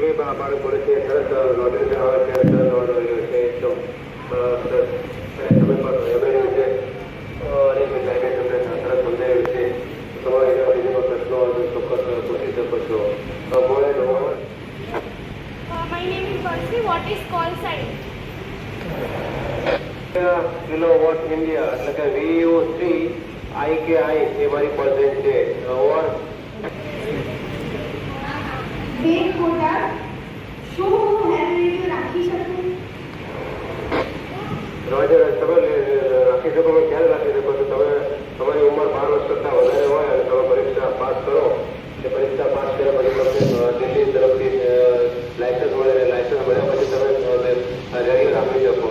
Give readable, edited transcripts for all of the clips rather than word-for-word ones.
ભાઈ બાળક બોલે છે સરસ નોંધણી આવે છે સરસ નોંધ છે એકદમ સરસ અને તમે પણ એમએની વિશે અનેક સાહેબે તમને સરસ સમજાવ્યું છે તમારે એના વિશે પ્રશ્નો ચોક્કસ પૂછી શકો છો બોલે My name is Bansi. What is call sign? Kilowatt India એટલે કે VOC IKI એ મારી પર્સન્ટ છે ઓર બેન મોટા શું હું હેન્ડ રેડિયો રાખી શકું? રોજે તમે રાખી શકો ક્યારે રાખી શકો છો તમે તમારી ઉંમર 12 વર્ષ કરતાં વધારે હોય અને તમે પરીક્ષા પાસ કરો એ પરીક્ષા પાસ કર્યા પછી તમને દિલ્હી તરફથી લાયસન્સ મળે લાયસન્સ મળ્યા પછી તમે રેડિયો રાખી શકો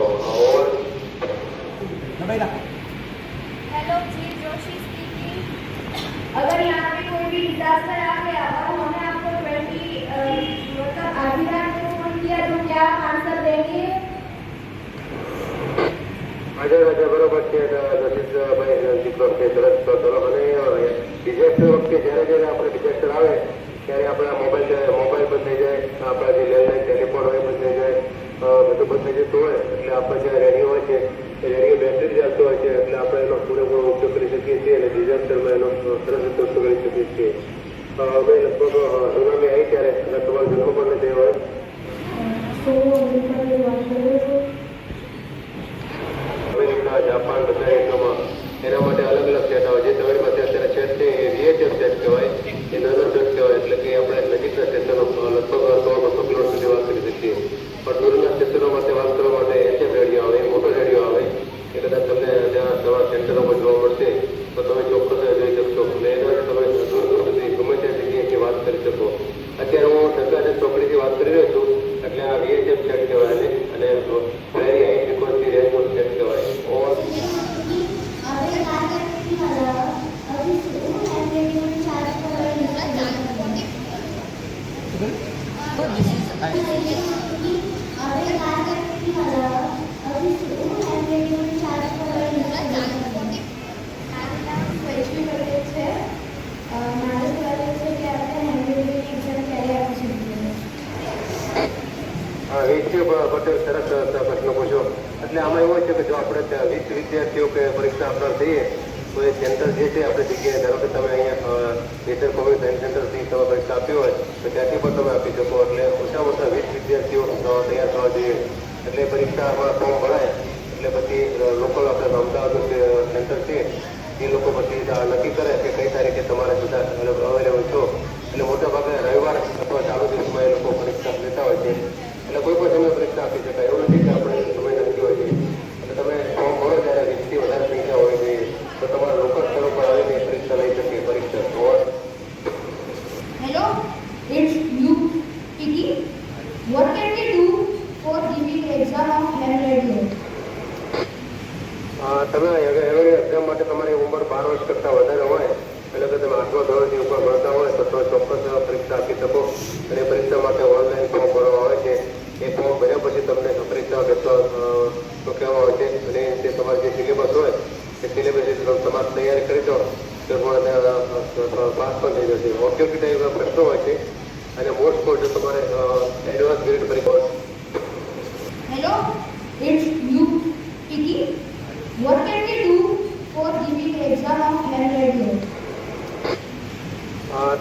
ઓર Hello, G. Joshi speaking. अगर यहाँ पे कोई भी डिजास्टर आ गया और हमने आपको 20 मतलब आधी रात को फोन किया तो क्या आप आंसर देंगे? આજે બરોબર છે રશીદભાઈ દીકરો છે સરસ કરો અને ડિઝાસ્ટર વખતે જ્યારે આપણે ડિઝાસ્ટર આવે ત્યારે આપણા મોબાઈલ બંધ થઈ જાય આપણા જે લેન્ડલાઈન ટેલિફોન હોય બંધ થઈ જાય બધું બંધ થઈ જતું હોય એટલે આપણે જે રેડિયો હોય છે એ રેડિયો બેટરી ચાલતો હોય છે એટલે આપણે એનો પૂરેપૂરો ઉપયોગ કરી શકીએ છીએ અને ડિઝાસ્ટરમાં એનો સરસ રીતે ઉપયોગ કરી શકીએ છીએ અમે લગભગ સુનામી આવી ત્યારે અને તમારો જન્મ પણ નથી હોય અમેરિકા જાપાન બધા દેશોમાં એના માટે અલગ અલગ સેટ આવે જે તમારી પાસે અત્યારે સેટ છે એ VHF સેટ કહેવાય એ નાનો સેટ કહેવાય એટલે કે આપણે નજીકના સ્ટેશનો લગભગ 100-200 કિલોમીટર સુધી વાત કરી શકીએ પણ દૂરના સ્ટેશનો માટે વાત કરવા માટે HF રેડિયો આવે મોટો રેડિયો આવે એ કદાચ તમને ત્યાં તમારા સેન્ટરોમાં જોવા મળશે તો તમે ચોક્કસ જોઈ શકશો અને એના તમે દૂર સુધી ગમે ત્યાં જગ્યાએથી વાત કરી શકો અત્યારે હું સરકારી ચોકડીથી વાત કરી રહ્યો છું એટલે આ VHF સેટ કહેવાય અને વેરી હાઈ ફ્રીક્વન્સી રેન્જનો સેટ કહેવાય ઓર પટેલ સરસ પ્રશ્ન પૂછો એટલે આમાં એવું છે કે જો આપણે 20 વિદ્યાર્થીઓ કે પરીક્ષા આપનાર થઈએ તો એ સેન્ટર જે છે આપણે જગ્યાએ ધારો કે તમે અહીંયા નેચર કોવિડ સાયન્સ સેન્ટરથી તમે પરીક્ષા આપી હોય તો ત્યાંથી પણ તમે આપી શકો એટલે ઓછામાં ઓછા 20 વિદ્યાર્થીઓ તૈયાર થવા જોઈએ એટલે પરીક્ષામાં ફોર્મ ભરાય એટલે પછી લોકલ આપણે અમદાવાદનું સેન્ટર છે એ લોકો પછી નક્કી કરે કે કઈ તારીખે તમારે બધા અવેલેબલ છો એટલે મોટાભાગે રવિવાર અથવા ચાલુ દિવસમાં એ લોકો પરીક્ષા લેતા હોય છે એટલે કોઈ પણ સમય પરીક્ષા આપી શકાય એવું નથી કે આપણે સમય નક્કી હોય છે એટલે તમે ફોર્મ ભરો ત્યારે 20થી વધારે સંખ્યા હોવી જોઈએ તો તમારા લોકલ સ્થળો પર આવીને પરીક્ષા લઈ શકીએ પરીક્ષા Hello, it's you, Tiki. What can we do for giving exam of hand radio? તમે એવરી એક્ઝામ માટે તમારી ઉંમર 12 વર્ષ કરતાં વધારે હોય એટલે કે તમે 8મા ધોરણથી ઉપર ભણતા હોય તો તમે ચોક્કસ પરીક્ષા આપી શકો અને પરીક્ષા માટે ઓનલાઈન ફોર્મ ભરવામાં આવે છે એ ફોર્મ ભર્યા પછી તમને પરીક્ષા બેસવા કહેવામાં આવે છે અને તે તમારે જે સિલેબસ હોય એ સિલેબસ તમારે તૈયારી કરી દો તો પાસ પણ થઈ જશે ઓબ્જેક્ટિવ ટાઈપના પ્રશ્નો હોય છે અને મોસ્ટ પોઈન્ટ તમારે એડવાન્સ ગ્રેડ પરીક્ષા Hello, it's you, Tiki. What can we do for giving exam of hand radio?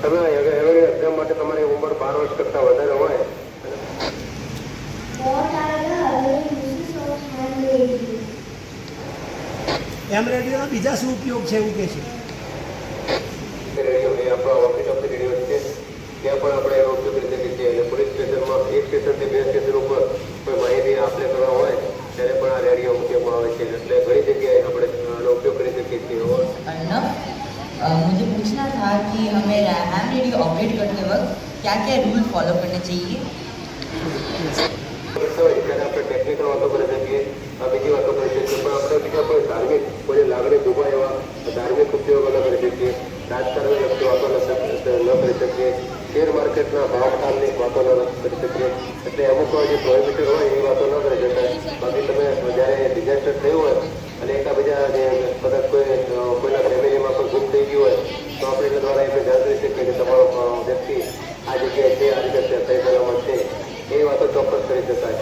તમે એવરી એક્ઝામ માટે તમારી ઉંમર 12 વર્ષ કરતાં વધારે હોય What are the other uses of hand radio? એમ રેડિયોના બીજા શું ઉપયોગ છે એવું કહે છે રેડિયો એ આપણા ઓફિસ ઓફ રેડિયો છે ત્યાં પણ આપણે એનો ઉપયોગ કરી શકીએ છીએ એટલે પોલીસ સ્ટેશનમાં એક સ્ટેશનથી 2 સ્ટેશન ઉપર કોઈ માહિતી આપણે કરવા હોય ત્યારે પણ આ રેડિયો ઉપયોગમાં આવે છે એટલે ઘણી જગ્યાએ આપણે આનો ઉપયોગ કરી શકીએ છીએ अर्णव, मुझे पूछना था कि हमें हैम रेडियो ऑपरेट करते वक्त क्या क्या रूल फॉलो करने चाहिए? ત્યારે આપણે ટેકનિકલ વાતો કરી શકીએ બીજી વાતો કરી શકીએ પણ આપણે બીજા કોઈ ધાર્મિક કોઈ લાગણી દુભાય એવા ધાર્મિક ઉપયોગો ન કરી શકીએ રાજકારણને લગતી વાતો ન કરી શકીએ શેર માર્કેટના ભાવતાલની વાતો ન કરી શકીએ એટલે અમુક જે પ્રોહિબિટેડ હોય એ વાતો ન કરી શકાય બાકી તમે જ્યારે ડિઝાસ્ટર થયું હોય અને એકાબીજા જે કદાચ કોઈના ફેમિલીમાં કોઈ ગુમ થઈ ગયું હોય તો આપણે એના દ્વારા એમને જાણ કરી શકીએ કે તમારો વ્યક્તિ આ જગ્યાએ છે આ રીતે થઈ સલામત છે શકાય